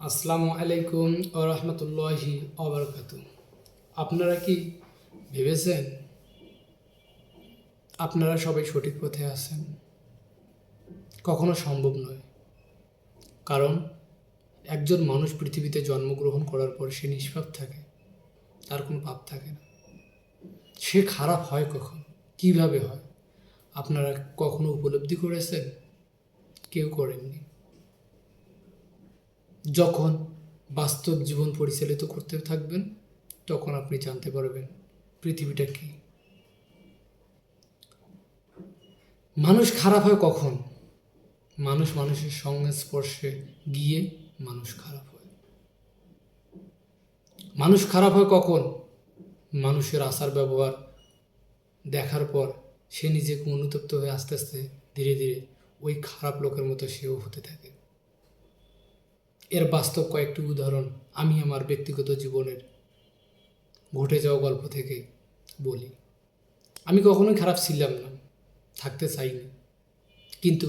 আসসালামু আলাইকুম ও রহমতুল্লাহি অবরকাতু। আপনারা কি ভেবেছেন আপনারা সবাই সঠিক পথে আছেন? কখনো সম্ভব নয়। কারণ একজন মানুষ পৃথিবীতে জন্মগ্রহণ করার পর সে নিষ্পাপ থাকে, তার কোনো পাপ থাকে না। সে খারাপ হয় কখন, কিভাবে হয়, আপনারা কখনো উপলব্ধি করেছেন? কেউ করেননি। যখন বাস্তব জীবন পরিচালিত করতে থাকবেন তখন আপনি জানতে পারবেন পৃথিবীটা কী। মানুষ খারাপ হয় কখন? মানুষ মানুষের সংস্পর্শে গিয়ে মানুষ খারাপ হয়। মানুষ খারাপ হয় কখন? মানুষের আচার ব্যবহার দেখার পর সে নিজেকে অনুতপ্ত হয়ে আস্তে আস্তে ধীরে ধীরে ওই খারাপ লোকের মতো সেও হতে থাকে। এর বাস্তব কয়েকটি উদাহরণ আমি আমার ব্যক্তিগত জীবনের ঘটে যাওয়া গল্প থেকে বলি। আমি কখনোই খারাপ ছিলাম না, থাকতে চাইনি, কিন্তু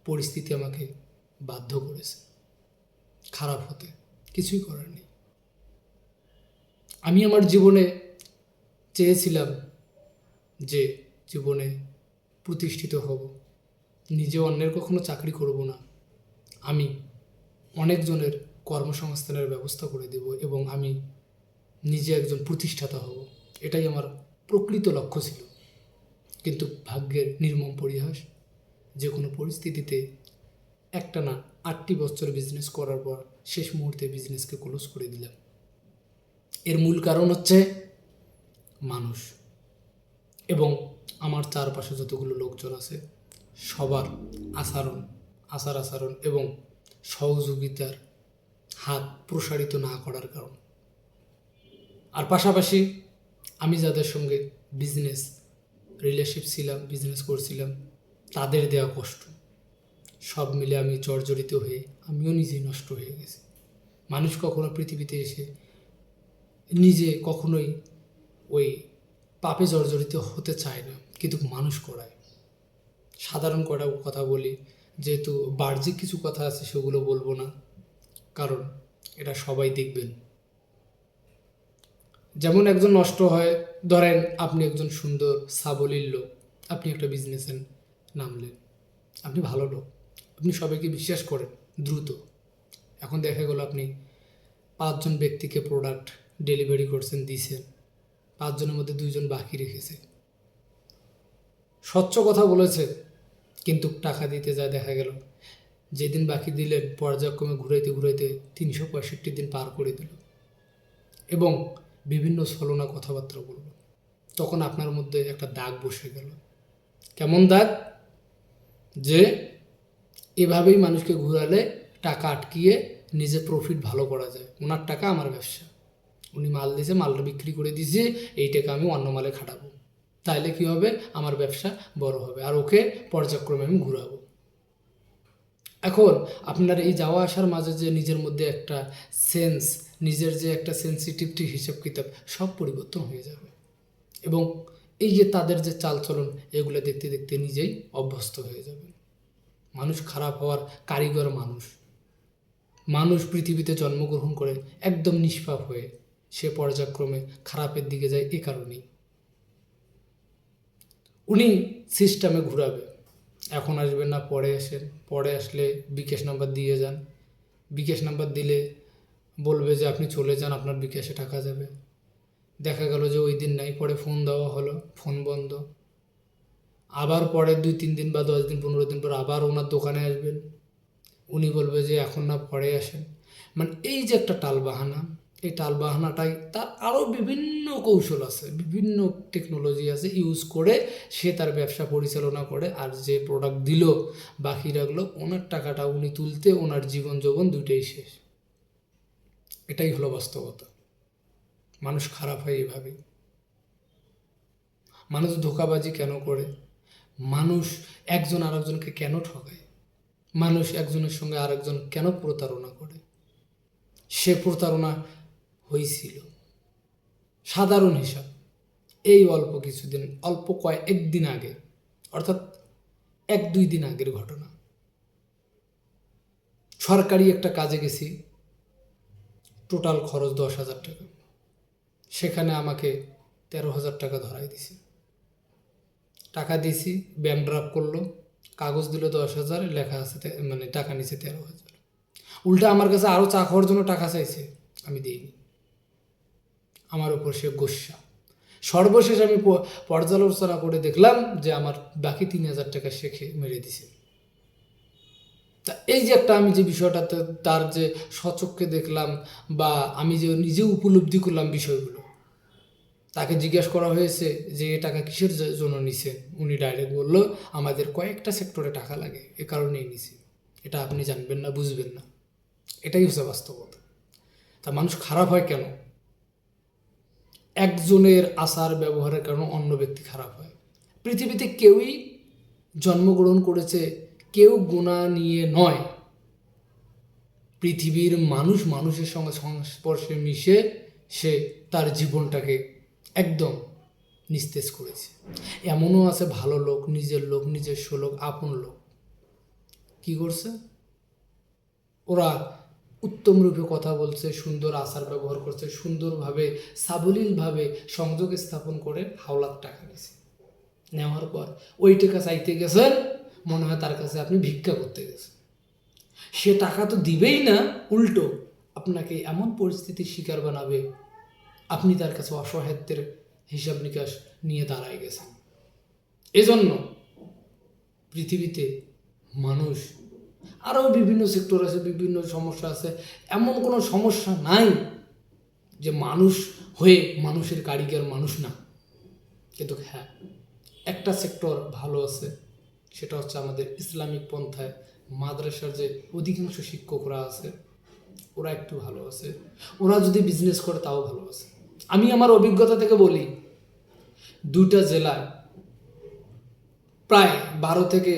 পরিস্থিতি আমাকে বাধ্য করেছে খারাপ হতে। কিছুই করার নেই। আমি আমার জীবনে চেয়েছিলাম যে জীবনে প্রতিষ্ঠিত হব, নিজে অন্যের কখনো চাকরি করব না, আমি অনেকজনের কর্মসংস্থানের ব্যবস্থা করে দেব এবং আমি নিজে একজন প্রতিষ্ঠাতা হব। এটাই আমার প্রকৃত লক্ষ্য ছিল। কিন্তু ভাগ্যের নির্মম পরিহাস, যে কোনো পরিস্থিতিতে একটানা 8টি বছর বিজনেস করার পর শেষ মুহূর্তে বিজনেসকে ক্লোজ করে দিলাম। এর মূল কারণ হচ্ছে মানুষ এবং আমার চারপাশে যতগুলো লোকজন আছে সবার আচার আচরণ এবং সহযোগিতার হাত প্রসারিত না করার কারণ। আর পাশাপাশি আমি যাদের সঙ্গে রিলেশনশিপ ছিলাম, বিজনেস করছিলাম, তাদের দেওয়া কষ্ট, সব মিলে আমি জর্জরিত হয়ে আমিও নিজেই নষ্ট হয়ে গেছি। মানুষ কখনো পৃথিবীতে এসে নিজে কখনোই ওই পাপে জর্জরিত হতে চায় না, কিন্তু মানুষ করায়। সাধারণ কটা কথা বলি, যেহেতু বাহ্যিক কিছু কথা আছে সেগুলো বলবো না, কারণ এটা সবাই দেখবেন। যেমন একজন নষ্ট হয়, ধরেন আপনি একজন সুন্দর সাবলীল লোক, আপনি একটা বিজনেসে নামলেন, আপনি ভালো লোক, আপনি সবাইকে বিশ্বাস করেন দ্রুত। এখন দেখা গেল আপনি 5জন ব্যক্তিকে প্রোডাক্ট ডেলিভারি করছেন, দিয়েছেন, 5জনের মধ্যে 2জন বাকি রেখেছে, স্বচ্ছ কথা বলেছে, কিন্তু টাকা দিতে যায় দেখা গেল যেদিন বাকি দিলেন পর্যায়ক্রমে ঘুরাইতে ঘুরাইতে 365 দিন পার করে দিল এবং বিভিন্ন ছলনা কথাবার্তা বলল। তখন আপনার মধ্যে একটা দাগ বসে গেল। কেমন দাগ? যে এভাবেই মানুষকে ঘুরালে টাকা আটকিয়ে নিজে প্রফিট ভালো করা যায়। ওনার টাকা আমার ব্যবসা, উনি মাল দিয়েছে, মালটা বিক্রি করে দিয়েছে, এই টাকা আমি অন্য মালে খাটাবো, তাইলে কি হবে? আমার ব্যবসা বড় হবে আর ওকে পর্যায়ক্রমে আমি ঘুরাবো। এখন আপনার এই যাওয়া আসার মাঝে যে নিজের মধ্যে একটা সেন্স, নিজের যে একটা সেন্সিটিভিটি, হিসাব কিতাব সব পরিবর্তন হয়ে যাবে এবং এই যে তাদের যে চালচলন, এগুলো দেখতে দেখতে নিজেই অভ্যস্ত হয়ে যাবে। মানুষ খারাপ হওয়ার কারিগর মানুষ পৃথিবীতে জন্মগ্রহণ করে একদম নিষ্পাপ হয়ে সে পর্যায়ক্রমে খারাপের দিকে যায়। এ কারণেই উনি সিস্টেমে ঘুরাবে, এখন আসবেন না, পরে আসেন, পরে আসলে বিকাশ নাম্বার দিয়ে যান, বিকাশ নাম্বার দিলে বলবে যে আপনি চলে যান, আপনার বিকাশে টাকা যাবে। দেখা গেল যে ওই দিন নাই, পরে ফোন দেওয়া হলো, ফোন বন্ধ, আবার পরে 2-3 দিন বা 10 দিন 15 দিন পর আবার ওনার দোকানে আসবেন, উনি বলবে যে এখন না, পরে আসেন। মানে এই যে একটা টালবাহানা, এই টালবাহানাটাই তার আরও বিভিন্ন কৌশল আছে, বিভিন্ন টেকনোলজি আছে, ইউজ করে সে তার ব্যবসা পরিচালনা করে। আর যে প্রোডাক্ট দিল বাকি রাখলো, ওনার টাকাটা উনি তুলতে ওনার জীবন যৌবন দুইটাই শেষ। এটাই হলো বাস্তবতা। মানুষ খারাপ হয় এভাবেই। মানুষ ধোঁকাবাজি কেন করে? মানুষ একজন আরেকজনকে কেন ঠকায়? মানুষ একজনের সঙ্গে আরেকজন কেন প্রতারণা করে? সে প্রতারণা হয়েছিল। সাধারণ হিসাব, এই অল্প কয়েকদিন আগে, অর্থাৎ 1-2 দিন আগের ঘটনা। সরকারি একটা কাজে গেছি, টোটাল খরচ 10,000 টাকা। সেখানে আমাকে 13,000 টাকা ধরাই দিছে। টাকা দিছি, ব্যাংক ড্রাফট করলো, কাগজ দিল 10,000, লেখা আছে মানে টাকা নিছে 13,000। উল্টা আমার কাছে আরও চা খাওয়ার জন্য টাকা চাইছে, আমি দিইনি। আমার উপর সে গোস্বা। সর্বশেষ আমি পর্যালোচনা করে দেখলাম যে আমার বাকি 3,000 টাকা সে মেরে দিছে। তা এই যে একটা আমি যে বিষয়টা তার যে সচক্ষে দেখলাম বা আমি যে নিজে উপলব্ধি করলাম বিষয়গুলো, তাকে জিজ্ঞেস করা হয়েছে যে এ টাকা কিসের জন্য নিছে, উনি ডাইরেক্ট বলল আমাদের কয়েকটা সেক্টরে টাকা লাগে, এ কারণেই নিছি। এটা আপনি জানবেন না, বুঝবেন না, এটাই হচ্ছে বাস্তবতা। তা মানুষ খারাপ হয় কেন? একজনের আচার ব্যবহারের কারণে অন্য ব্যক্তি খারাপ হয়। পৃথিবীতে কেউই জন্মগ্রহণ করেছে কেউ গুনাহ নিয়ে নয়। পৃথিবীর মানুষ মানুষের সঙ্গে সংস্পর্শে মিশে সে তার জীবনটাকে একদম নিস্তেজ করেছে। এমনও আছে ভালো লোক, নিজের লোক, নিজস্ব লোক, আপন লোক, কি করছে? ওরা উত্তম রূপে কথা বলছে, সুন্দর আচার ব্যবহার করছে, সুন্দরভাবে সাবলীলভাবে সংযোগ স্থাপন করে হাওলাত টাকা নিয়েছে। নেওয়ার পর ওই টাকা চাইতে গেছেন, মনে হয় তার কাছে আপনি ভিক্ষা করতে গেছেন। সে টাকা তো দিবেই না, উল্টো আপনাকে এমন পরিস্থিতির শিকার বানাবে, আপনি তার কাছে অসহায়ত্বের হিসাব নিকাশ নিয়ে দাঁড়ায় গেছেন। এজন্য পৃথিবীতে মানুষ, আরও বিভিন্ন সেক্টর আছে, বিভিন্ন সমস্যা আছে, এমন কোনো সমস্যা নাই যে মানুষ হয়ে মানুষের কারিগর মানুষ না। কিন্তু হ্যাঁ, একটা সেক্টর ভালো আছে, সেটা হচ্ছে আমাদের ইসলামিক পন্থায় মাদ্রাসার যে অধিকাংশ শিক্ষকরা আছে ওরা একটু ভালো আছে। ওরা যদি বিজনেস করে তাও ভালো আছে। আমি আমার অভিজ্ঞতা থেকে বলি, 2টা জেলায় প্রায় 12 থেকে